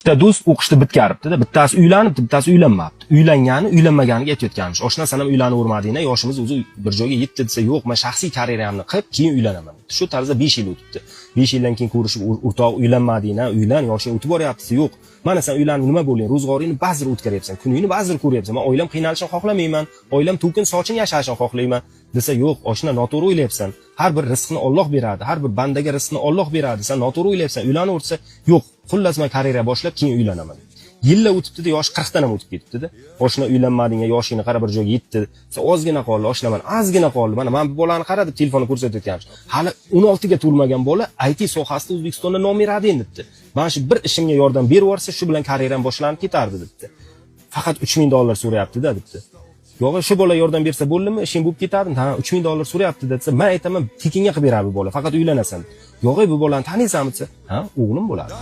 Bitta do'st o'qishni bitkazibdi-da, bittasi uylanibdi, bittasi uylanmabdi. Uylangani, uylanmaganiga aytayotganmish. Oshna san ham uylanavermadinglar, yoshimiz o'zi bir joyga yetdi desa, yo'q, men shaxsiy karyeramni qilib, keyin uylanaman. Shu tarzda 5 yil o'tibdi. 5 yildan keyin ko'rishib, o'rtoq uylanmadinglar, uylan, yoshing o'tib boryapti desa, yo'q. Mana sen uylanib nima bo'ling, ro'zg'oringni ba'zir o'tkaryapsan, kuningni ba'zir ko'ryapsan. Men oilam qiynalishini xohlamayman, oilam to'kin sochin yashashini xohlayman desa, yo'q, oshna noto'g'ri o'ylayapsan. Har bir rizqni Alloh beradi, har bir bandaga rizqni Alloh beradi. Sen noto'g'ri o'ylayapsan, uylanaversa, yo'q, xullas men karyera boshlab keyin uylanaman. Yillar o'tibdi-da, yosh 40 dan ham o'tib ketibdi-da. Oshna uylanmadinglar, yoshingni qara bir joyga yetdi. Sen ozgina qoldi, oshnaman, ozgina qoldi. Mana men bu bolani qaradi, telefonni ko'rsatayotganmiz. Hali 16 ga to'lmagan bola IT sohasida O'zbekistonda nomeradin debdi. Men shu bir ishimga yordam berib yuborsa, shu bilan karyeram boshlanib ketardi debdi. Faqat $3000 so'rayapti-da debdi. Yo'q, shu bola yordam bersa bo'ldimi, ishing bo'lib ketadi. Ha, $3000 so'rayapti desa, men aytaman, tekinga qilib beradi bu bola, faqat uylanasan. Yo'q, bu bolani taniysanmi desa, ha, o'g'lim bo'ladi.